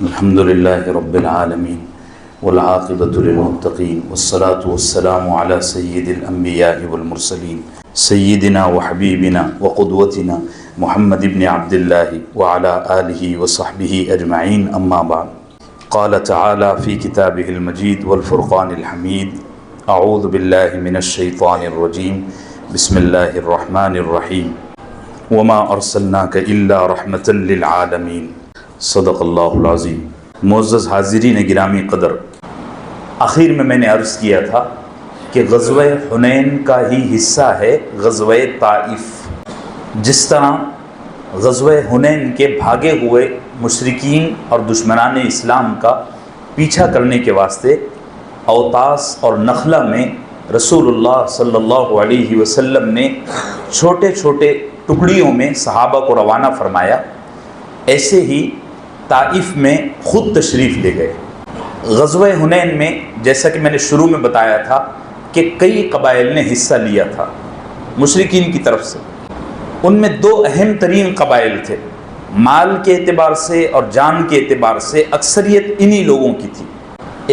الحمد لله رب العالمين والعاقبة للمتقين والصلاة والسلام على سيد الأنبياء والمرسلين سيدنا وحبيبنا وقدوتنا محمد بن عبد الله وعلى آله وصحبه أجمعين أما بعد. قال تعالى في كتابه المجيد والفرقان الحميد: أعوذ بالله من الشيطان الرجيم بسم الله الرحمن الرحيم وما أرسلناك إلا رحمة للعالمين صدق اللہ العظیم. معزز حاضرین گرامی قدر، آخر میں نے عرض کیا تھا کہ غزوہ حنین کا ہی حصہ ہے غزوہ طائف. جس طرح غزوہ حنین کے بھاگے ہوئے مشرکین اور دشمنان اسلام کا پیچھا کرنے کے واسطے اوطاس اور نخلہ میں رسول اللہ صلی اللہ علیہ وسلم نے چھوٹے چھوٹے ٹکڑیوں میں صحابہ کو روانہ فرمایا، ایسے ہی طائف میں خود تشریف لے گئے. غزوہ حنین میں جیسا کہ میں نے شروع میں بتایا تھا کہ کئی قبائل نے حصہ لیا تھا مشرکین کی طرف سے. ان میں دو اہم ترین قبائل تھے. مال کے اعتبار سے اور جان کے اعتبار سے اکثریت انہی لوگوں کی تھی.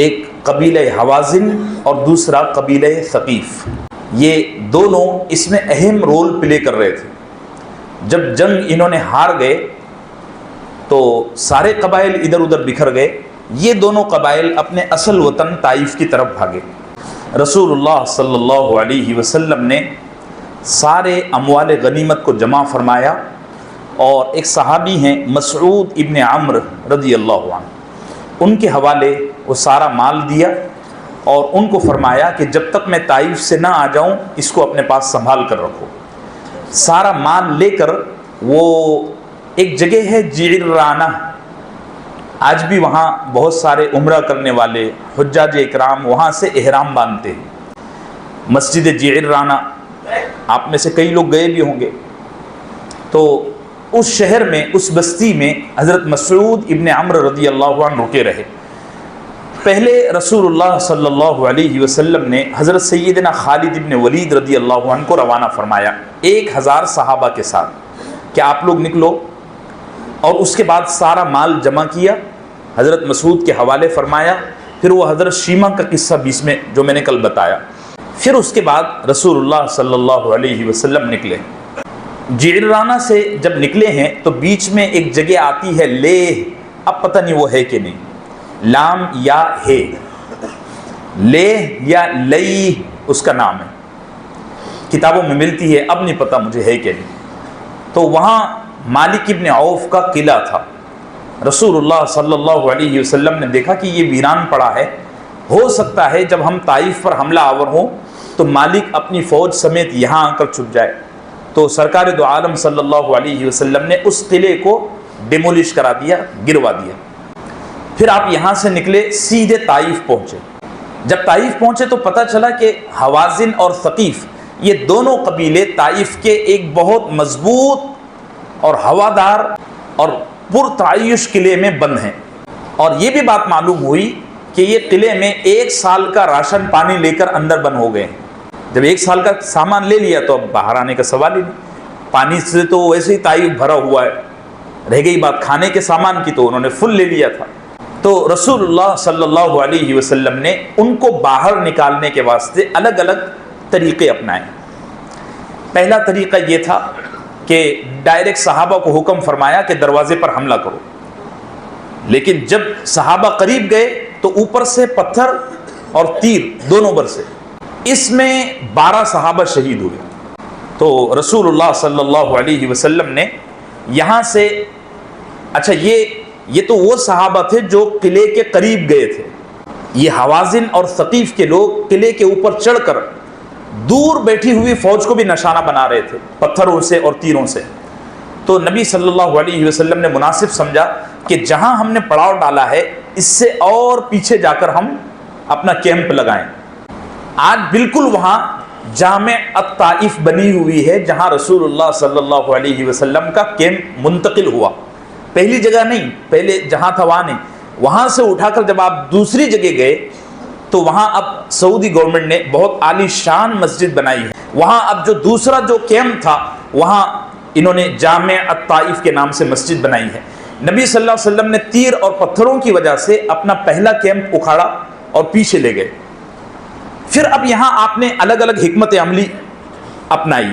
ایک قبیلہ حوازن اور دوسرا قبیلہ ثقیف. یہ دونوں اس میں اہم رول پلے کر رہے تھے. جب جنگ انہوں نے ہار گئے تو سارے قبائل ادھر ادھر بکھر گئے. یہ دونوں قبائل اپنے اصل وطن طائف کی طرف بھاگے. رسول اللہ صلی اللہ علیہ وسلم نے سارے اموال غنیمت کو جمع فرمایا اور ایک صحابی ہیں مسعود ابن عمرو رضی اللہ عنہ، ان کے حوالے وہ سارا مال دیا اور ان کو فرمایا کہ جب تک میں طائف سے نہ آ جاؤں اس کو اپنے پاس سنبھال کر رکھو. سارا مال لے کر وہ ایک جگہ ہے جعرانہ، آج بھی وہاں بہت سارے عمرہ کرنے والے حجاج اکرام وہاں سے احرام باندھتے ہیں. مسجد جعرانہ آپ میں سے کئی لوگ گئے بھی ہوں گے. تو اس شہر میں، اس بستی میں حضرت مسعود ابن عمرو رضی اللہ عنہ رکے رہے. پہلے رسول اللہ صلی اللہ علیہ وسلم نے حضرت سیدنا خالد ابن ولید رضی اللہ عنہ کو روانہ فرمایا 1000 صحابہ کے ساتھ کہ آپ لوگ نکلو، اور اس کے بعد سارا مال جمع کیا، حضرت مسعود کے حوالے فرمایا. پھر وہ حضرت شیمہ کا قصہ بیچ میں جو میں نے کل بتایا. پھر اس کے بعد رسول اللہ صلی اللہ علیہ وسلم نکلے. جعرانہ سے جب نکلے ہیں تو بیچ میں ایک جگہ آتی ہے لیہ. اب پتہ نہیں وہ ہے کہ نہیں، لام یا ہے، لیہ یا لئی اس کا نام ہے، کتابوں میں ملتی ہے، اب نہیں پتہ مجھے ہے کہ نہیں. تو وہاں مالک ابن عوف کا قلعہ تھا. رسول اللہ صلی اللہ علیہ وسلم نے دیکھا کہ یہ ویران پڑا ہے، ہو سکتا ہے جب ہم طائف پر حملہ آور ہوں تو مالک اپنی فوج سمیت یہاں آ کر چھپ جائے. تو سرکار دو عالم صلی اللہ علیہ وسلم نے اس قلعے کو ڈیمولش کرا دیا، گروا دیا. پھر آپ یہاں سے نکلے سیدھے طائف پہنچے. جب طائف پہنچے تو پتہ چلا کہ حوازن اور ثقیف یہ دونوں قبیلے طائف کے ایک بہت مضبوط اور ہوادار اور پرتعیش قلعے میں بند ہیں. اور یہ بھی بات معلوم ہوئی کہ یہ قلعے میں 1 سال کا راشن پانی لے کر اندر بند ہو گئے. جب 1 سال کا سامان لے لیا تو اب باہر آنے کا سوال ہی نہیں. پانی سے تو ویسے ہی طائف بھرا ہوا ہے، رہ گئی بات کھانے کے سامان کی تو انہوں نے فل لے لیا تھا. تو رسول اللہ صلی اللہ علیہ وسلم نے ان کو باہر نکالنے کے واسطے الگ الگ طریقے اپنائے. پہلا طریقہ یہ تھا کہ ڈائریکٹ صحابہ کو حکم فرمایا کہ دروازے پر حملہ کرو. لیکن جب صحابہ قریب گئے تو اوپر سے پتھر اور تیر دونوں برسے. اس میں 12 صحابہ شہید ہوئے. تو رسول اللہ صلی اللہ علیہ وسلم نے یہاں سے، اچھا یہ تو وہ صحابہ تھے جو قلعے کے قریب گئے تھے. یہ حوازن اور ثقیف کے لوگ قلعے کے اوپر چڑھ کر دور بیٹھی ہوئی فوج کو بھی نشانہ بنا رہے تھے پتھروں سے اور تیروں سے. تو نبی صلی اللہ علیہ وسلم نے مناسب سمجھا کہ جہاں ہم نے پڑاؤ ڈالا ہے اس سے اور پیچھے جا کر ہم اپنا کیمپ لگائیں. آج بالکل وہاں جامع الطائف بنی ہوئی ہے جہاں رسول اللہ صلی اللہ علیہ وسلم کا کیمپ منتقل ہوا. پہلی جگہ نہیں، پہلے جہاں تھا وہاں نہیں، وہاں سے اٹھا کر جب آپ دوسری جگہ گئے تو وہاں اب سعودی گورنمنٹ نے بہت عالی شان مسجد بنائی ہے. وہاں اب جو دوسرا جو کیمپ تھا وہاں انہوں نے جامع الطائف کے نام سے مسجد بنائی ہے. نبی صلی اللہ علیہ وسلم نے تیر اور پتھروں کی وجہ سے اپنا پہلا کیمپ اکھاڑا اور پیچھے لے گئے۔ پھر اب یہاں آپ نے الگ الگ حکمت عملی اپنائی۔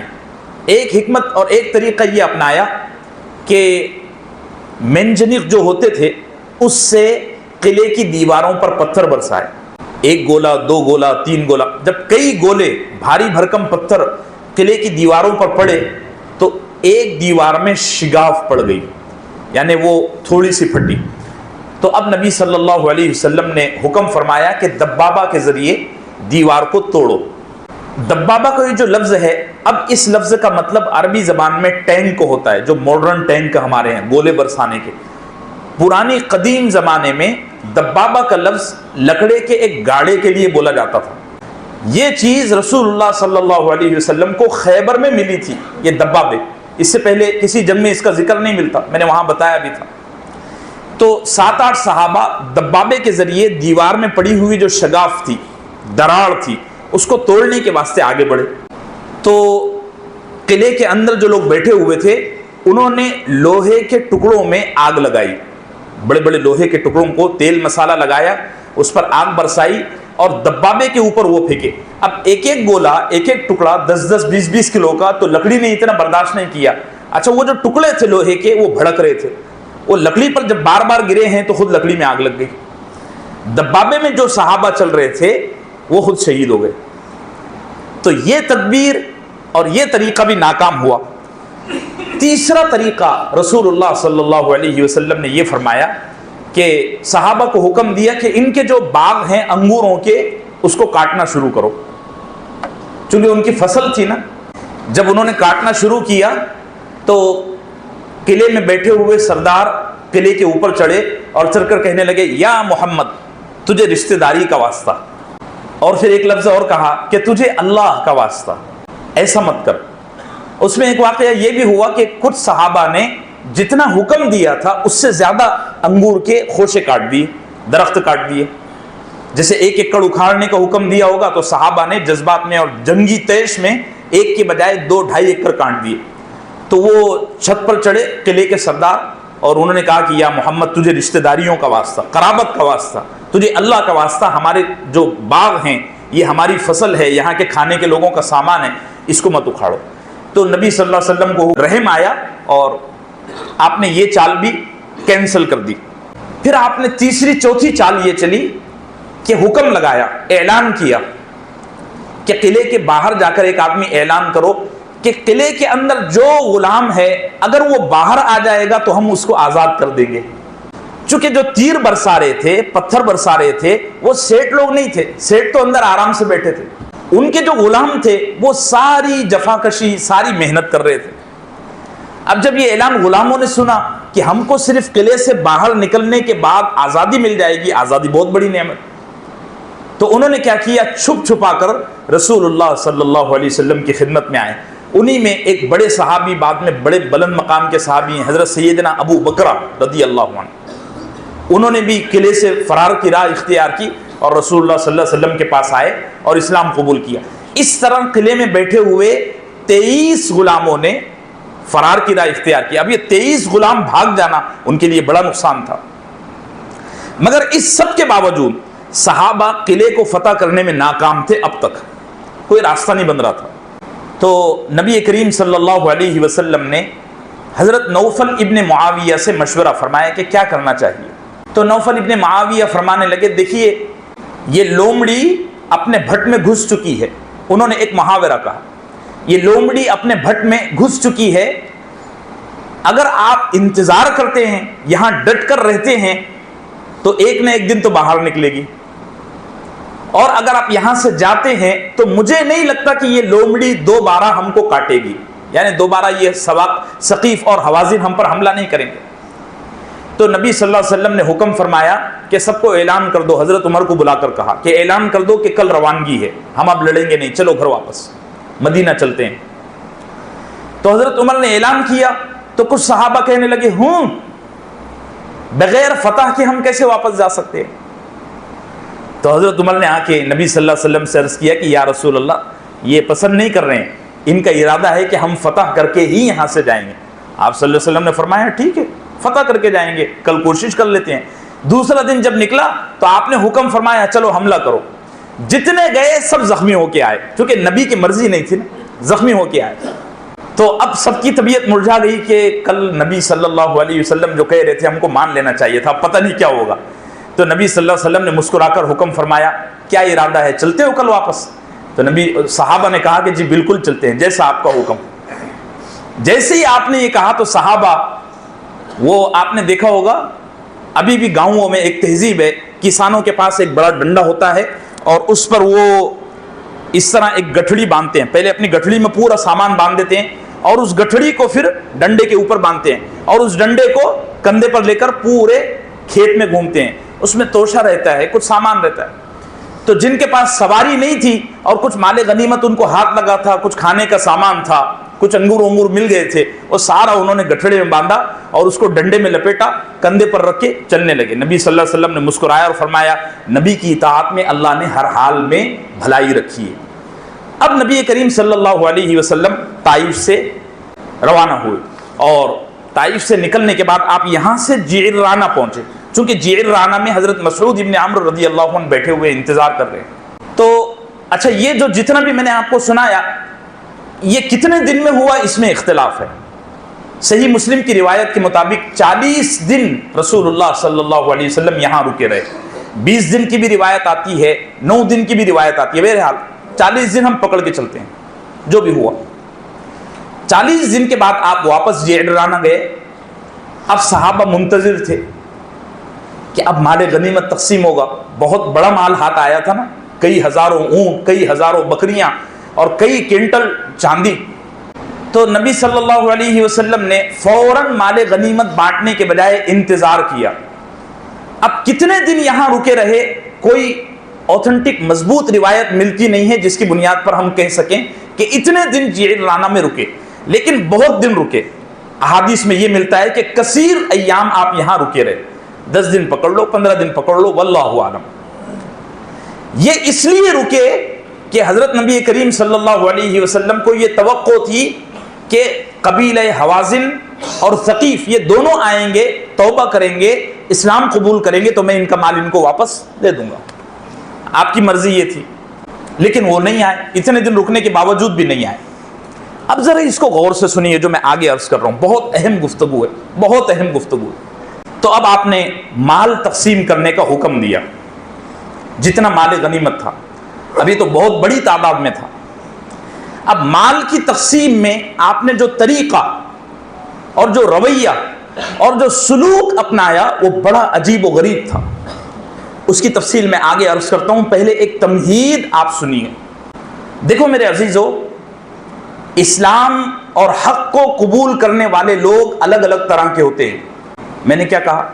ایک حکمت اور ایک طریقہ یہ اپنایا کہ منجنیق جو ہوتے تھے اس سے قلعے کی دیواروں پر پتھر برسائے، ایک گولا، دو گولا، تین گولا۔ جب کئی گولے بھاری بھرکم پتھر قلعے کی دیواروں پر پڑے تو ایک دیوار میں شگاف پڑ گئی، یعنی وہ تھوڑی سی پھٹی۔ تو اب نبی صلی اللہ علیہ وسلم نے حکم فرمایا کہ دبابہ کے ذریعے دیوار کو توڑو۔ دبابہ کا یہ جو لفظ ہے، اب اس لفظ کا مطلب عربی زبان میں ٹینک کو ہوتا ہے، جو ماڈرن ٹینک ہمارے ہیں گولے برسانے کے۔ پرانی قدیم زمانے میں دبابہ کا لفظ لکڑے کے ایک گاڑے کے لیے بولا جاتا تھا۔ یہ چیز رسول اللہ صلی اللہ علیہ وسلم کو خیبر میں ملی تھی، یہ دبابے۔ اس سے پہلے کسی جنگ میں اس کا ذکر نہیں ملتا، میں نے وہاں بتایا بھی تھا۔ تو 7-8 صحابہ دبابے کے ذریعے دیوار میں پڑی ہوئی جو شگاف تھی، دراڑ تھی، اس کو توڑنے کے واسطے آگے بڑھے۔ تو قلعے کے اندر جو لوگ بیٹھے ہوئے تھے انہوں نے لوہے کے ٹکڑوں میں آگ لگائی، بڑے بڑے لوہے کے ٹکڑوں کو تیل مسالہ لگایا، اس پر آگ برسائی اور دبابے کے اوپر وہ پھینکے۔ اب ایک ایک گولا، ایک ایک ٹکڑا 10-10 20-20 کلو کا، تو لکڑی نے اتنا برداشت نہیں کیا۔ اچھا، وہ جو ٹکڑے تھے لوہے کے وہ بھڑک رہے تھے، وہ لکڑی پر جب بار بار گرے ہیں تو خود لکڑی میں آگ لگ گئی۔ دبابے میں جو صحابہ چل رہے تھے وہ خود شہید ہو گئے۔ تو یہ تدبیر اور یہ طریقہ بھی ناکام ہوا۔ تیسرا طریقہ رسول اللہ صلی اللہ علیہ وسلم نے یہ فرمایا کہ صحابہ کو حکم دیا کہ ان کے جو باغ ہیں انگوروں کے، اس کو کاٹنا شروع کرو، چونکہ ان کی فصل تھی نا۔ جب انہوں نے کاٹنا شروع کیا تو قلعے میں بیٹھے ہوئے سردار قلعے کے اوپر چڑھے اور چڑھ کر کہنے لگے، یا محمد تجھے رشتہ داری کا واسطہ، اور پھر ایک لفظ اور کہا کہ تجھے اللہ کا واسطہ ایسا مت کر۔ اس میں ایک واقعہ یہ بھی ہوا کہ کچھ صحابہ نے جتنا حکم دیا تھا اس سے زیادہ انگور کے خوشے کاٹ دیے، درخت کاٹ دیے۔ جیسے 1 ایکڑ اکھاڑنے کا حکم دیا ہوگا تو صحابہ نے جذبات میں اور جنگی تیش میں 1 کے بجائے 2-2.5 ایکڑ کاٹ دیے۔ تو وہ چھت پر چڑھے قلعے کے سردار اور انہوں نے کہا کہ یا محمد تجھے رشتہ داریوں کا واسطہ، قرابت کا واسطہ، تجھے اللہ کا واسطہ، ہمارے جو باغ ہیں یہ ہماری فصل ہے، یہاں کے کھانے کے لوگوں کا سامان ہے، اس کو مت اکھاڑو۔ تو نبی صلی اللہ علیہ وسلم کو رحم آیا اور آپ نے یہ چال بھی کینسل کر دی۔ پھر آپ نے تیسری چوتھی چال یہ چلی کہ حکم لگایا، اعلان کیا کہ قلعے کے باہر جا کر ایک آدمی اعلان کرو کہ قلعے کے اندر جو غلام ہے اگر وہ باہر آ جائے گا تو ہم اس کو آزاد کر دیں گے۔ چونکہ جو تیر برسا رہے تھے، پتھر برسا رہے تھے، وہ سیٹ لوگ نہیں تھے، سیٹ تو اندر آرام سے بیٹھے تھے، ان کے جو غلام تھے وہ ساری جفاکشی، ساری محنت کر رہے تھے۔ اب جب یہ اعلان غلاموں نے سنا کہ ہم کو صرف قلعے سے باہر نکلنے کے بعد آزادی مل جائے گی، آزادی بہت بڑی نعمت، تو انہوں نے کیا کیا، چھپ چھپا کر رسول اللہ صلی اللہ علیہ وسلم کی خدمت میں آئے۔ انہی میں ایک بڑے صحابی، بعد میں بڑے بلند مقام کے صحابی ہیں، حضرت سیدنا ابو بکر رضی اللہ عنہ، انہوں نے بھی قلعے سے فرار کی راہ اختیار کی اور رسول اللہ صلی اللہ علیہ وسلم کے پاس آئے اور اسلام قبول کیا۔ اس طرح قلعے میں بیٹھے ہوئے 23 غلاموں نے فرار کی راہ اختیار کی۔ اب یہ 23 غلام بھاگ جانا ان کے لیے بڑا نقصان تھا، مگر اس سب کے باوجود صحابہ قلعے کو فتح کرنے میں ناکام تھے، اب تک کوئی راستہ نہیں بن رہا تھا۔ تو نبی کریم صلی اللہ علیہ وسلم نے حضرت نوفل ابن معاویہ سے مشورہ فرمایا کہ کیا کرنا چاہیے۔ تو نوفل ابن معاویہ فرمانے لگے، دیکھیے یہ لومڑی اپنے بھٹ میں گھس چکی ہے۔ انہوں نے ایک محاورہ کہا، یہ لومڑی اپنے بھٹ میں گھس چکی ہے، اگر آپ انتظار کرتے ہیں، یہاں ڈٹ کر رہتے ہیں تو ایک نہ ایک دن تو باہر نکلے گی، اور اگر آپ یہاں سے جاتے ہیں تو مجھے نہیں لگتا کہ یہ لومڑی دوبارہ ہم کو کاٹے گی، یعنی دوبارہ یہ ثقیف اور حوازن ہم پر حملہ نہیں کریں گے۔ تو نبی صلی اللہ علیہ وسلم نے حکم فرمایا کہ سب کو اعلان کر دو، حضرت عمر کو بلا کر کہا کہ اعلان کر دو کہ کل روانگی ہے، ہم اب لڑیں گے نہیں، چلو گھر واپس مدینہ چلتے ہیں۔ تو حضرت عمر نے اعلان کیا تو کچھ صحابہ کہنے لگے، بغیر فتح کے ہم کیسے واپس جا سکتے ہیں؟ تو حضرت عمر نے آ کے نبی صلی اللہ علیہ وسلم سے عرض کیا کہ یا رسول اللہ، یہ پسند نہیں کر رہے ہیں، ان کا ارادہ ہے کہ ہم فتح کر کے ہی یہاں سے جائیں گے۔ آپ صلی اللہ علیہ وسلم نے فرمایا ٹھیک ہے، فتح کر کے جائیں گے, کل کوشش کر لیتے ہیں. دوسرا دن جب نکلا تو آپ نے حکم فرمایا چلو حملہ کرو. جتنے گئے سب زخمی ہو کے آئے, کیونکہ نبی کی مرضی نہیں تھی نا, زخمی ہو کے آئے. تو اب سب کی طبیعت مرجھا گئی کہ کل نبی صلی اللہ علیہ وسلم جو کہہ رہے تھے ہم کو مان لینا چاہیے تھا, پتہ نہیں کیا ہوگا. تو نبی صلی اللہ علیہ وسلم نے مسکرا کر حکم فرمایا کیا ارادہ ہے, چلتے ہو کل واپس؟ تو نبی صحابہ نے کہا کہ جی بالکل چلتے ہیں, جیسا آپ کا حکم. جیسے ہی آپ نے یہ کہا تو صحابہ, وہ آپ نے دیکھا ہوگا ابھی بھی گاؤں میں ایک تہذیب ہے, کسانوں کے پاس ایک بڑا ڈنڈا ہوتا ہے اور اس پر وہ اس طرح ایک گٹھڑی باندھتے ہیں. پہلے اپنی گٹھڑی میں پورا سامان باندھ دیتے ہیں اور اس گٹھڑی کو پھر ڈنڈے کے اوپر باندھتے ہیں اور اس ڈنڈے کو کندھے پر لے کر پورے کھیت میں گھومتے ہیں. اس میں توشہ رہتا ہے, کچھ سامان رہتا ہے. تو جن کے پاس سواری نہیں تھی اور کچھ مال غنیمت ان کو ہاتھ لگا تھا, کچھ کھانے کا سامان تھا, کچھ انگور مل گئے تھے, وہ سارا انہوں نے گٹھڑے میں باندھا اور اس کو ڈنڈے میں لپیٹا, کندھے پر رکھ کے چلنے لگے. نبی صلی اللہ علیہ وسلم نے مسکرایا اور فرمایا نبی کی اطاعت میں اللہ نے ہر حال میں بھلائی رکھی ہے. اب نبی کریم صلی اللہ علیہ وسلم طائف سے روانہ ہوئے اور طائف سے نکلنے کے بعد آپ یہاں سے جعرانہ پہنچے, چونکہ جعرانہ میں حضرت مسعود ابن عمرو رضی اللہ عنہ بیٹھے ہوئے انتظار کر رہے ہیں. تو اچھا, یہ جو جتنا بھی میں نے آپ کو سنایا یہ کتنے دن میں ہوا اس میں اختلاف ہے. صحیح مسلم کی روایت کے مطابق 40 دن رسول اللہ صلی اللہ علیہ وسلم یہاں رکے رہے. 20 دن کی بھی روایت آتی ہے, 9 دن کی بھی روایت آتی ہے. بہرحال 40 دن ہم پکڑ کے چلتے ہیں جو بھی ہوا. 40 دن کے بعد آپ واپس جعرانہ گئے. اب صحابہ منتظر تھے کہ اب مال غنیمت تقسیم ہوگا. بہت بڑا مال ہاتھ آیا تھا نا, کئی ہزاروں اونٹ, کئی ہزاروں بکریاں اور کئی کنٹل چاندی. تو نبی صلی اللہ علیہ وسلم نے فوراً مال غنیمت بانٹنے کے بجائے انتظار کیا. اب کتنے دن یہاں رکے رہے کوئی اوتھنٹک مضبوط روایت ملتی نہیں ہے جس کی بنیاد پر ہم کہہ سکیں کہ اتنے دن جعرانہ میں رکے, لیکن بہت دن رکے. احادیث میں یہ ملتا ہے کہ کثیر ایام آپ یہاں رکے رہے. 10 دن پکڑ لو, 15 دن پکڑ لو, واللہ اعلم. یہ اس لیے رکے کہ حضرت نبی کریم صلی اللہ علیہ وسلم کو یہ توقع تھی کہ قبیلہ حوازن اور ثقیف یہ دونوں آئیں گے, توبہ کریں گے, اسلام قبول کریں گے, تو میں ان کا مال ان کو واپس دے دوں گا. آپ کی مرضی یہ تھی, لیکن وہ نہیں آئے. اتنے دن رکنے کے باوجود بھی نہیں آئے. اب ذرا اس کو غور سے سنیے جو میں آگے عرض کر رہا ہوں, بہت اہم گفتگو ہے, بہت اہم گفتگو ہے. تو اب آپ نے مال تقسیم کرنے کا حکم دیا. جتنا مال غنیمت تھا, ابھی تو بہت بڑی تعداد میں تھا. اب مال کی تقسیم میں آپ نے جو طریقہ اور جو رویہ اور جو سلوک اپنایا وہ بڑا عجیب و غریب تھا. اس کی تفصیل میں آگے عرض کرتا ہوں. پہلے ایک تمہید آپ سنیے. دیکھو میرے عزیزو, اسلام اور حق کو قبول کرنے والے لوگ الگ الگ طرح کے ہوتے ہیں. میں نے کیا کہا؟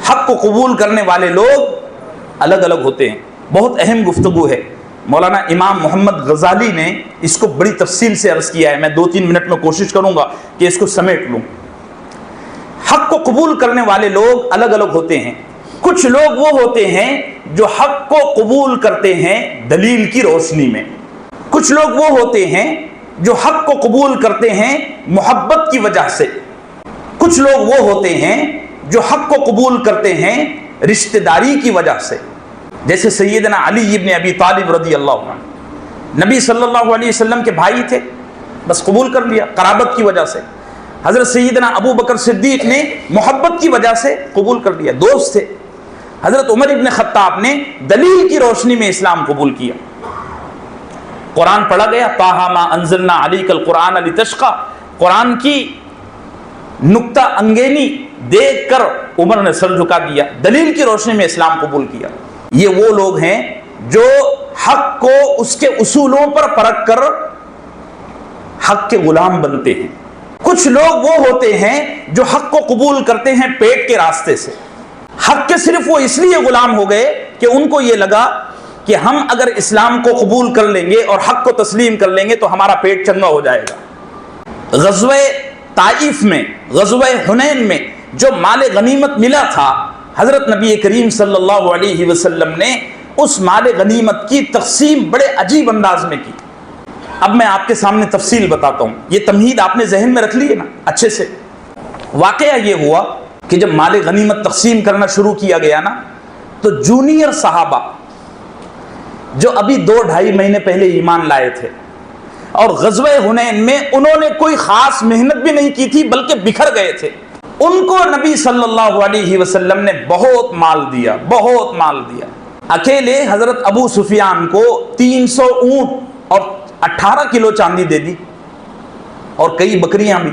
حق کو قبول کرنے والے لوگ الگ الگ ہوتے ہیں. بہت اہم گفتگو ہے. مولانا امام محمد غزالی نے اس کو بڑی تفصیل سے عرض کیا ہے. میں 2-3 منٹ میں کوشش کروں گا کہ اس کو سمیٹ لوں. حق کو قبول کرنے والے لوگ الگ الگ ہوتے ہیں. کچھ لوگ وہ ہوتے ہیں جو حق کو قبول کرتے ہیں دلیل کی روشنی میں. کچھ لوگ وہ ہوتے ہیں جو حق کو قبول کرتے ہیں محبت کی وجہ سے. کچھ لوگ وہ ہوتے ہیں جو حق کو قبول کرتے ہیں رشتہ داری کی وجہ سے. جیسے سیدنا علی ابن ابی طالب رضی اللہ عنہ, نبی صلی اللہ علیہ وسلم کے بھائی تھے, بس قبول کر لیا قرابت کی وجہ سے. حضرت سیدنا ابو بکر صدیق نے محبت کی وجہ سے قبول کر لیا, دوست تھے. حضرت عمر ابن خطاب نے دلیل کی روشنی میں اسلام قبول کیا. قرآن پڑھا گیا, طٰہٰ مَا أَنزَلْنَا عَلَيْكَ الْقُرْآنَ لِتَشْقَىٰ. قرآن کی نکتہ انگینی دیکھ کر عمر نے سر جھکا دیا, دلیل کی روشنی میں اسلام قبول کیا. یہ وہ لوگ ہیں جو حق کو اس کے اصولوں پر پرکھ کر حق کے غلام بنتے ہیں. کچھ لوگ وہ ہوتے ہیں جو حق کو قبول کرتے ہیں پیٹ کے راستے سے. حق کے صرف وہ اس لیے غلام ہو گئے کہ ان کو یہ لگا کہ ہم اگر اسلام کو قبول کر لیں گے اور حق کو تسلیم کر لیں گے تو ہمارا پیٹ چنگا ہو جائے گا. غزوہ طائف میں, غزوہ حنین میں جو مال غنیمت ملا تھا, حضرت نبی کریم صلی اللہ علیہ وسلم نے اس مال غنیمت کی تقسیم بڑے عجیب انداز میں کی. اب میں آپ کے سامنے تفصیل بتاتا ہوں. یہ تمہید آپ نے ذہن میں رکھ لی ہے نا اچھے سے. واقعہ یہ ہوا کہ جب مال غنیمت تقسیم کرنا شروع کیا گیا نا تو جونیئر صحابہ جو ابھی 2-2.5 مہینے پہلے ایمان لائے تھے اور غزوہ حنین میں انہوں نے کوئی خاص محنت بھی نہیں کی تھی بلکہ بکھر گئے تھے، ان کو نبی صلی اللہ علیہ وسلم نے بہت مال دیا، بہت مال دیا۔ اکیلے حضرت ابو سفیان کو 300 اونٹ اور 18 کلو چاندی دے دی اور کئی بکریاں بھی۔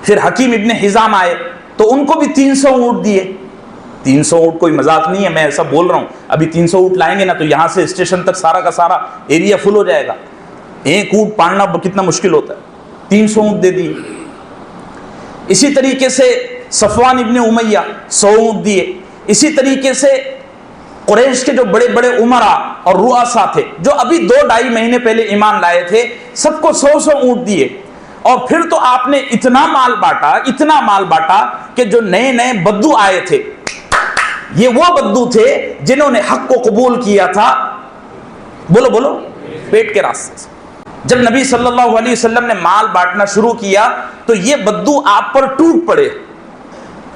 پھر حکیم ابن حزام آئے تو ان کو بھی 300 اونٹ دیے۔ 300 اونٹ کوئی مذاق نہیں ہے، میں ایسا بول رہا ہوں، ابھی 300 اونٹ لائیں گے نا تو یہاں سے اسٹیشن تک سارا کا سارا ایریا فل ہو جائے گا، ایک اونٹ پالنا کتنا مشکل ہوتا ہے، 300 اونٹ دے دیے۔ اسی طریقے سے صفوان ابن امیہ 100 اونٹ دیے۔ اسی طریقے سے قریش کے جو بڑے بڑے امراء اور رؤساء تھے جو ابھی 2-2.5 مہینے پہلے ایمان لائے تھے، سب کو 100 اونٹ دیے۔ اور پھر تو آپ نے اتنا مال بانٹا کہ جو نئے نئے بدو آئے تھے، یہ وہ بدو تھے جنہوں نے حق کو قبول کیا تھا، بولو پیٹ کے راستے سے۔ جب نبی صلی اللہ علیہ وسلم نے مال بانٹنا شروع کیا تو یہ بدو آپ پر ٹوٹ پڑے۔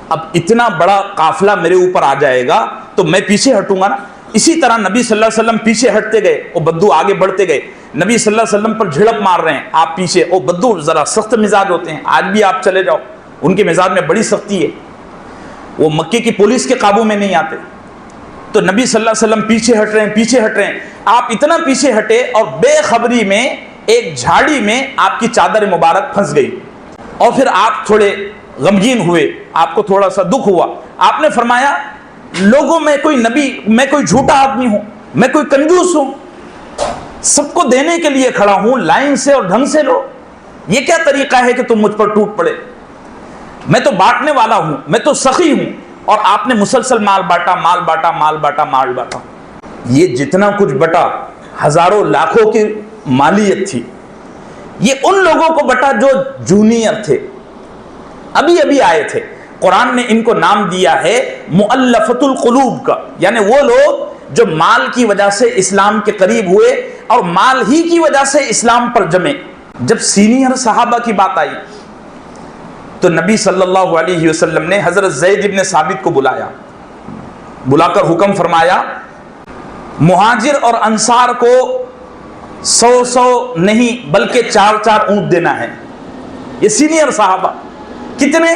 اب اتنا بڑا قافلہ میرے اوپر آ جائے گا تو میں پیچھے ہٹوں گا نا۔ اسی طرح نبی صلی اللہ علیہ وسلم پیچھے ہٹتے گئے، وہ بدو آگے بڑھتے گئے، نبی صلی اللہ علیہ وسلم پر جھڑپ مار رہے ہیں، آپ پیچھے۔ وہ بدو ذرا سخت مزاج ہوتے ہیں، آج بھی آپ چلے جاؤ ان کے مزاج میں بڑی سختی ہے، وہ مکے کی پولیس کے قابو میں نہیں آتے۔ تو نبی صلی اللہ علیہ وسلم پیچھے ہٹ رہے ہیں، آپ اتنا پیچھے ہٹے اور بے خبری میں ایک جھاڑی میں آپ کی چادر مبارک پھنس گئی، اور پھر آپ تھوڑے غمگین ہوئے، آپ کو تھوڑا سا دکھ ہوا۔ آپ نے فرمایا لوگوں میں کوئی نبی، میں کوئی جھوٹا آدمی ہوں، میں کوئی کنجوس ہوں، سب کو دینے کے لیے کھڑا ہوں، لائن سے اور ڈھنگ سے لو، یہ کیا طریقہ ہے کہ تم مجھ پر ٹوٹ پڑے؟ میں تو بانٹنے والا ہوں، میں تو سخی ہوں، اور آپ نے مسلسل مال بانٹا۔ یہ جتنا کچھ بٹا ہزاروں لاکھوں کی مالیت تھی، یہ ان لوگوں کو بٹا جو جونیئر تھے، ابھی آئے تھے۔ قرآن نے ان کو نام دیا ہے مؤلفۃ القلوب کا، یعنی وہ لوگ جو مال کی وجہ سے اسلام کے قریب ہوئے اور مال ہی کی وجہ سے اسلام پر جمے۔ جب سینئر صحابہ کی بات آئی تو نبی صلی اللہ علیہ وسلم نے حضرت زید بن ثابت کو بلا کر حکم فرمایا، مہاجر اور انصار کو 100 نہیں بلکہ 4 اونٹ دینا ہے۔ یہ سینئر صحابہ کتنے؟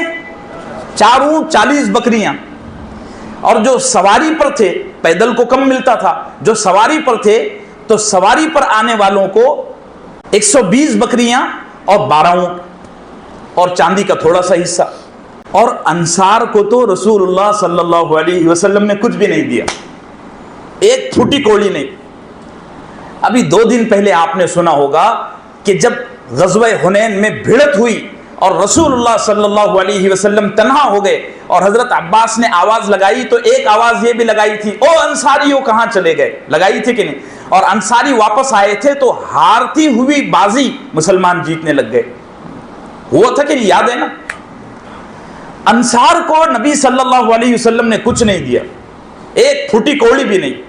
4 اونٹ 40 بکریاں، اور جو سواری پر تھے پیدل کو کم ملتا تھا، جو سواری پر تھے تو سواری پر آنے والوں کو 120 بکریاں اور 12 اونٹ اور چاندی کا تھوڑا سا حصہ۔ اور انصار کو تو رسول اللہ صلی اللہ علیہ وسلم نے کچھ بھی نہیں دیا، ایک پھوٹی کوڑی نہیں۔ ابھی 2 دن پہلے آپ نے سنا ہوگا کہ جب غزوہ حنین میں بھیڑت ہوئی اور رسول اللہ صلی اللہ علیہ وسلم تنہا ہو گئے اور حضرت عباس نے آواز لگائی تو ایک آواز یہ بھی لگائی تھی، او انصاریوں کہاں چلے گئے؟ لگائی تھی کہ نہیں؟ اور انصاری واپس آئے تھے تو ہارتی ہوئی بازی مسلمان جیتنے لگ گئے۔ ہوا تھا کہ نہیں؟ یاد ہے نا؟ انصار کو نبی صلی اللہ علیہ وسلم نے کچھ نہیں دیا، ایک پھوٹی کوڑی بھی نہیں۔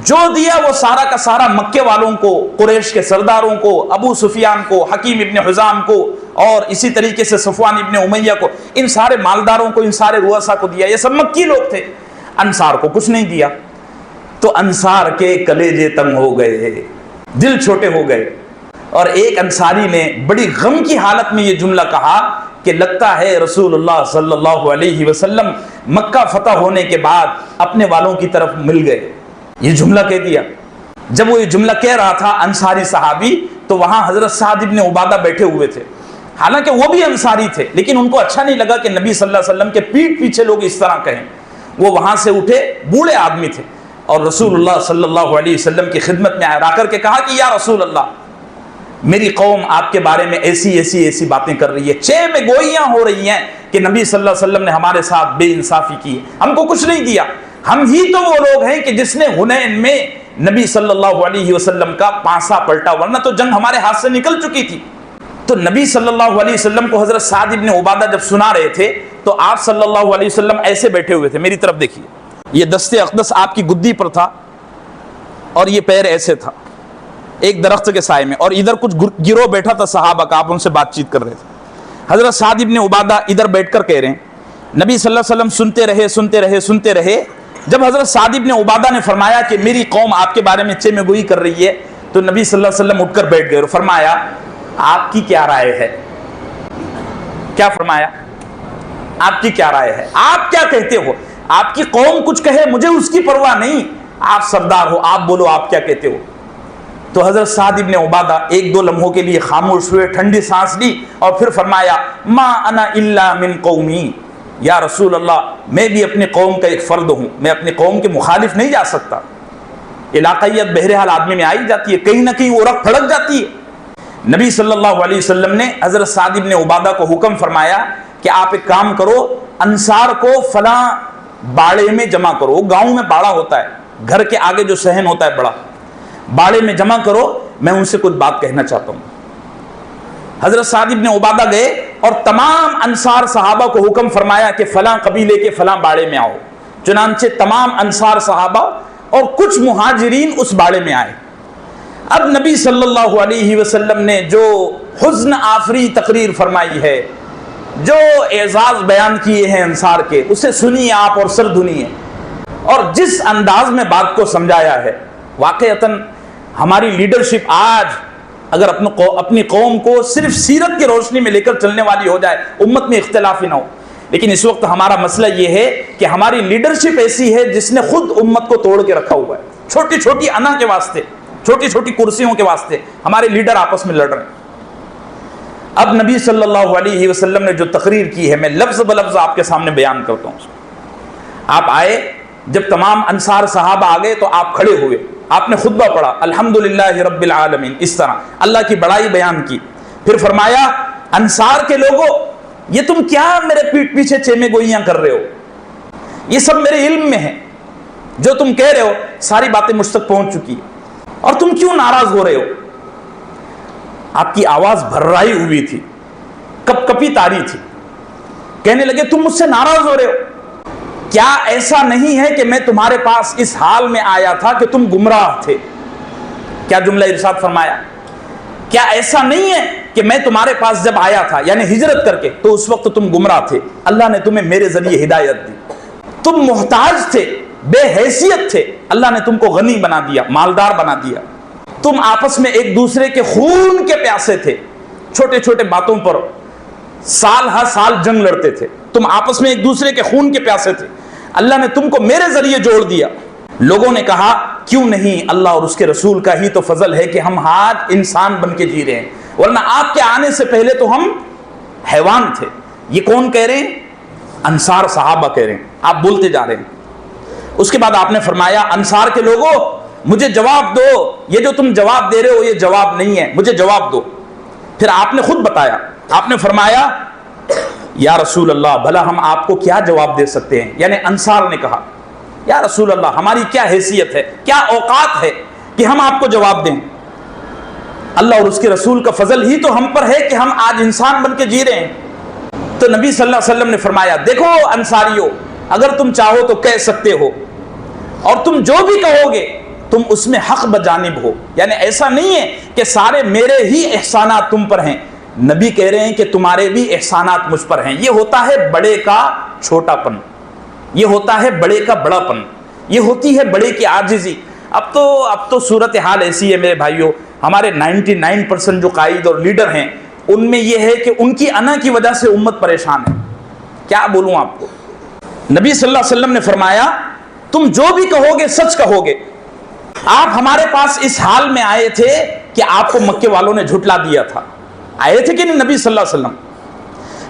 جو دیا وہ سارا کا سارا مکے والوں کو، قریش کے سرداروں کو، ابو سفیان کو، حکیم ابن حزام کو، اور اسی طریقے سے صفوان ابن امیہ کو، ان سارے مالداروں کو، ان سارے رؤساء کو دیا۔ یہ سب مکی لوگ تھے، انصار کو کچھ نہیں دیا۔ تو انصار کے کلیجے تنگ ہو گئے، دل چھوٹے ہو گئے، اور ایک انصاری نے بڑی غم کی حالت میں یہ جملہ کہا کہ لگتا ہے رسول اللہ صلی اللہ علیہ وسلم مکہ فتح ہونے کے بعد اپنے والوں کی طرف مل گئے۔ یہ جملہ کہہ دیا۔ جب وہ یہ جملہ کہہ رہا تھا انصاری صحابی، تو وہاں حضرت سعد ابن عبادہ بیٹھے ہوئے تھے، حالانکہ وہ بھی انصاری تھے، لیکن ان کو اچھا نہیں لگا کہ نبی صلی اللہ علیہ وسلم کے پیٹھ پیچھے لوگ اس طرح کہیں۔ وہ وہاں سے اٹھے، بوڑھے آدمی تھے، اور رسول اللہ صلی اللہ علیہ وسلم کی خدمت میں آ کر کے کہا کہ یا رسول اللہ، میری قوم آپ کے بارے میں ایسی باتیں کر رہی ہے، چہ میں گوئیاں ہو رہی ہیں کہ نبی صلی اللہ علیہ وسلم نے ہمارے ساتھ بے انصافی کی، ہم کو کچھ نہیں دیا۔ ہم ہی تو وہ لوگ ہیں کہ جس نے حنین میں نبی صلی اللہ علیہ وسلم کا پانسا پلٹا، ورنہ تو جنگ ہمارے ہاتھ سے نکل چکی تھی۔ تو نبی صلی اللہ علیہ وسلم کو حضرت سعد ابن عبادہ جب سنا رہے تھے تو آپ صلی اللہ علیہ وسلم ایسے بیٹھے ہوئے تھے، میری طرف دیکھیے، یہ دست اقدس آپ کی گدی پر تھا اور یہ پیر ایسے تھا ایک درخت کے سائے میں، اور ادھر کچھ گروہ بیٹھا تھا صحابہ کا، آپ ان سے بات چیت کر رہے تھے۔ حضرت سعد ابن عبادہ ادھر بیٹھ کر کہہ رہے ہیں نبی صلی اللہ علیہ وسلم سنتے رہے. جب حضرت سعد بن عبادہ نے فرمایا کہ میری قوم آپ کے بارے میں چیمے گوئی کر رہی ہے, تو نبی صلی اللہ علیہ وسلم اٹھ کر بیٹھ گئے اور فرمایا آپ کی کیا رائے ہے؟ کیا فرمایا؟ آپ کی کیا رائے ہے؟ آپ کیا کہتے ہو؟ آپ کی قوم کچھ کہے مجھے اس کی پرواہ نہیں, آپ سردار ہو, آپ بولو آپ کیا کہتے ہو. تو حضرت سعد بن عبادہ ایک دو لمحوں کے لیے خاموش ہوئے, ٹھنڈی سانس لی اور پھر فرمایا ما انا الا من قومی, یا رسول اللہ میں بھی اپنی قوم کا ایک فرد ہوں, میں اپنی قوم کے مخالف نہیں جا سکتا. علاقائیت بہرحال آدمی میں آئی جاتی ہے, کہیں نہ کہیں وہ رخ پھڑک جاتی ہے. نبی صلی اللہ علیہ وسلم نے حضرت سعد بن عبادہ کو حکم فرمایا کہ آپ ایک کام کرو, انصار کو فلاں باڑے میں جمع کرو. گاؤں میں باڑا ہوتا ہے, گھر کے آگے جو صحن ہوتا ہے بڑا, باڑے میں جمع کرو, میں ان سے کچھ بات کہنا چاہتا ہوں. حضرت سعد بن عبادہ گئے اور تمام انصار صحابہ کو حکم فرمایا کہ فلاں قبیلے کے فلاں باڑے میں آؤ. چنانچہ تمام انصار صحابہ اور کچھ مہاجرین اس باڑے میں آئے. اب نبی صلی اللہ علیہ وسلم نے جو حزن آفری تقریر فرمائی ہے, جو اعزاز بیان کیے ہیں انصار کے, اسے سنیے آپ اور سر دھنیے. اور جس انداز میں بات کو سمجھایا ہے, واقعتاً ہماری لیڈرشپ آج اگر اپنی قوم کو صرف سیرت کی روشنی میں لے کر چلنے والی ہو جائے, امت میں اختلاف ہی نہ ہو. لیکن اس وقت ہمارا مسئلہ یہ ہے کہ ہماری لیڈرشپ ایسی ہے جس نے خود امت کو توڑ کے رکھا ہوا ہے. چھوٹی چھوٹی انا کے واسطے, چھوٹی چھوٹی کرسیوں کے واسطے ہمارے لیڈر آپس میں لڑ رہے ہیں. اب نبی صلی اللہ علیہ وسلم نے جو تقریر کی ہے, میں لفظ بلفظ آپ کے سامنے بیان کرتا ہوں. آپ آئے, جب تمام انصار صحابہ آ گئے تو آپ کھڑے ہوئے, آپ نے خطبہ پڑھا الحمدللہ رب العالمین, اس طرح اللہ کی بڑائی بیان کی. پھر فرمایا انصار کے لوگوں, یہ تم کیا میرے پیٹھ پیچھے چیمے گوئیاں کر رہے ہو؟ یہ سب میرے علم میں ہے, جو تم کہہ رہے ہو ساری باتیں مجھ تک پہنچ چکی ہے, اور تم کیوں ناراض ہو رہے ہو؟ آپ کی آواز بھررائی ہوئی تھی, کپ کپی تاری تھی. کہنے لگے تم مجھ سے ناراض ہو رہے ہو, کیا ایسا نہیں ہے کہ میں تمہارے پاس اس حال میں آیا تھا کہ تم گمراہ تھے؟ کیا جملہ ارشاد فرمایا, کیا ایسا نہیں ہے کہ میں تمہارے پاس جب آیا تھا یعنی ہجرت کر کے, تو اس وقت تم گمراہ تھے, اللہ نے تمہیں میرے ذریعے ہدایت دی. تم محتاج تھے, بے حیثیت تھے, اللہ نے تم کو غنی بنا دیا, مالدار بنا دیا. تم آپس میں ایک دوسرے کے خون کے پیاسے تھے, چھوٹے چھوٹے باتوں پر سال ہر سال جنگ لڑتے تھے. تم آپس میں ایک دوسرے کے خون کے پیاسے تھے, اللہ نے تم کو میرے ذریعے جوڑ دیا. لوگوں نے کہا کیوں نہیں, اللہ اور اس کے رسول کا ہی تو فضل ہے کہ ہم آج انسان بن کے جی رہے ہیں, ورنہ آپ کے آنے سے پہلے تو ہم حیوان تھے. یہ کون کہہ رہے ہیں؟ انصار صحابہ کہہ رہے ہیں, آپ بولتے جا رہے ہیں. اس کے بعد آپ نے فرمایا انصار کے لوگوں مجھے جواب دو, یہ جو تم جواب دے رہے ہو یہ جواب نہیں ہے, مجھے جواب دو. پھر آپ نے خود بتایا, آپ نے فرمایا یا رسول اللہ بھلا ہم آپ کو کیا جواب دے سکتے ہیں. یعنی انصار نے کہا یا رسول اللہ ہماری کیا حیثیت ہے, کیا اوقات ہے کہ ہم آپ کو جواب دیں. اللہ اور اس کے رسول کا فضل ہی تو ہم پر ہے کہ ہم آج انسان بن کے جی رہے ہیں. تو نبی صلی اللہ علیہ وسلم نے فرمایا دیکھو انصاریو, اگر تم چاہو تو کہہ سکتے ہو, اور تم جو بھی کہو گے تم اس میں حق بجانب ہو. یعنی ایسا نہیں ہے کہ سارے میرے ہی احسانات تم پر ہیں, نبی کہہ رہے ہیں کہ تمہارے بھی احسانات مجھ پر ہیں. یہ ہوتا ہے بڑے کا چھوٹا پن, یہ ہوتا ہے بڑے کا بڑا پن, یہ ہوتی ہے بڑے کی عاجزی. اب تو صورتحال ایسی ہے میرے بھائیوں, ہمارے 99% جو قائد اور لیڈر ہیں ان میں یہ ہے کہ ان کی انا کی وجہ سے امت پریشان ہے. کیا بولوں آپ کو, نبی صلی اللہ علیہ وسلم نے فرمایا تم جو بھی کہو گے سچ کہو گے. آپ ہمارے پاس اس حال میں آئے تھے کہ آپ کو مکے والوں نے جھٹلا دیا تھا, آئے تھے کہ نہیں نبی صلی اللہ علیہ وسلم؟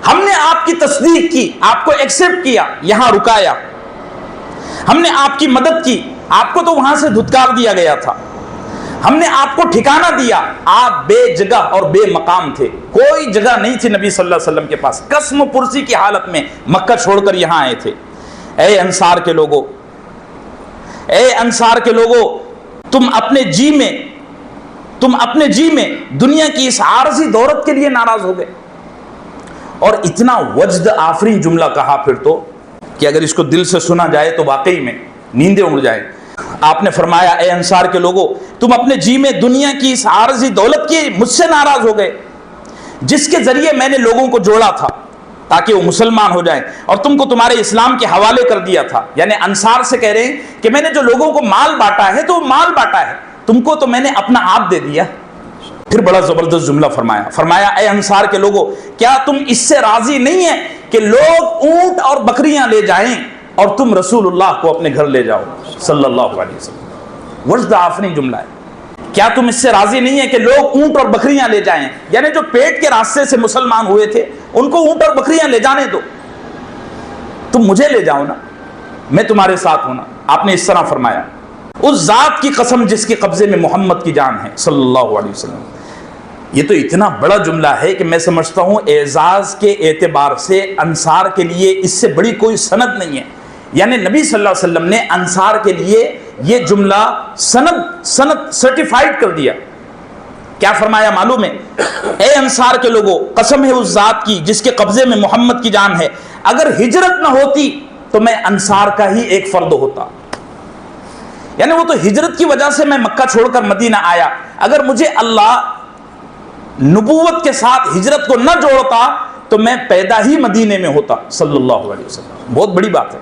ہم نے آپ کی تصدیق کی, آپ کو ایکسپٹ کیا, یہاں رکایا. ہم نے آپ کی مدد کی, آپ کو تو وہاں سے دھتکار دیا گیا تھا. ہم نے آپ کو ٹھکانہ دیا, آپ بے جگہ اور بے مقام تھے, کوئی جگہ نہیں تھی نبی صلی اللہ علیہ وسلم کے پاس. قسم پرسی کی حالت میں مکہ چھوڑ کر یہاں آئے تھے. اے انصار کے لوگوں, اے انصار کے لوگوں, تم اپنے جی میں دنیا کی اس عارضی دولت کے لیے ناراض ہو گئے. اور اتنا وجد آفرین جملہ کہا پھر تو کہ اگر اس کو دل سے سنا جائے تو واقعی میں نیندیں اڑ جائیں. آپ نے فرمایا اے انصار کے لوگوں, تم اپنے جی میں دنیا کی اس عارضی دولت کی مجھ سے ناراض ہو گئے, جس کے ذریعے میں نے لوگوں کو جوڑا تھا, تاکہ وہ مسلمان ہو جائیں، اور تم کو تمہارے اسلام کے حوالے کر دیا تھا. یعنی انصار سے کہہ رہے ہیں کہ میں نے جو لوگوں کو مال بانٹا ہے تو وہ مال بانٹا ہے، تم کو تو میں نے اپنا آپ دے دیا. پھر بڑا زبردست جملہ فرمایا اے انصار کے لوگوں، کیا تم اس سے راضی نہیں ہیں کہ لوگ اونٹ اور بکریاں لے جائیں اور تم رسول اللہ کو اپنے گھر لے جاؤ صلی اللہ علیہ وسلم. وجد آفرین جملہ ہے. کیا تم اس سے راضی نہیں ہے کہ لوگ اونٹ اور بکریاں لے جائیں؟ یعنی جو پیٹ کے راستے سے مسلمان ہوئے تھے ان کو اونٹ اور بکریاں لے جانے دو، تم مجھے لے جاؤ نا، میں تمہارے ساتھ ہوں نا. آپ نے اس طرح فرمایا. اس ذات کی قسم جس کے قبضے میں محمد کی جان ہے صلی اللہ علیہ وسلم. یہ تو اتنا بڑا جملہ ہے کہ میں سمجھتا ہوں اعزاز کے اعتبار سے انصار کے لیے اس سے بڑی کوئی سند نہیں ہے. یعنی نبی صلی اللہ علیہ وسلم نے انصار کے لیے یہ جملہ سند سرٹیفائیڈ کر دیا. کیا فرمایا معلوم ہے؟ اے انصار کے لوگوں، قسم ہے اس ذات کی جس کے قبضے میں محمد کی جان ہے، اگر ہجرت نہ ہوتی تو میں انصار کا ہی ایک فرد ہوتا. یعنی وہ تو ہجرت کی وجہ سے میں مکہ چھوڑ کر مدینہ آیا، اگر مجھے اللہ نبوت کے ساتھ ہجرت کو نہ جوڑتا تو میں پیدا ہی مدینے میں ہوتا صلی اللہ علیہ وسلم. بہت بڑی بات ہے.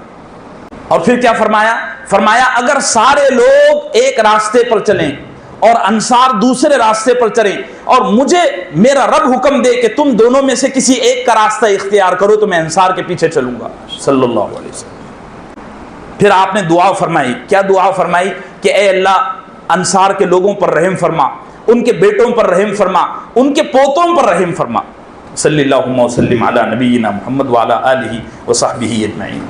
اور پھر کیا فرمایا اگر سارے لوگ ایک راستے پر چلیں اور انصار دوسرے راستے پر چلیں اور مجھے میرا رب حکم دے کہ تم دونوں میں سے کسی ایک کا راستہ اختیار کرو تو میں انصار کے پیچھے چلوں گا صلی اللہ علیہ وسلم. پھر آپ نے دعا فرمائی. کیا دعا فرمائی؟ کہ اے اللہ انصار کے لوگوں پر رحم فرما، ان کے بیٹوں پر رحم فرما، ان کے پوتوں پر رحم فرما. صلی اللہ وسلم علی نبینا محمد وعلی آلہ وصحبہ اجمعین.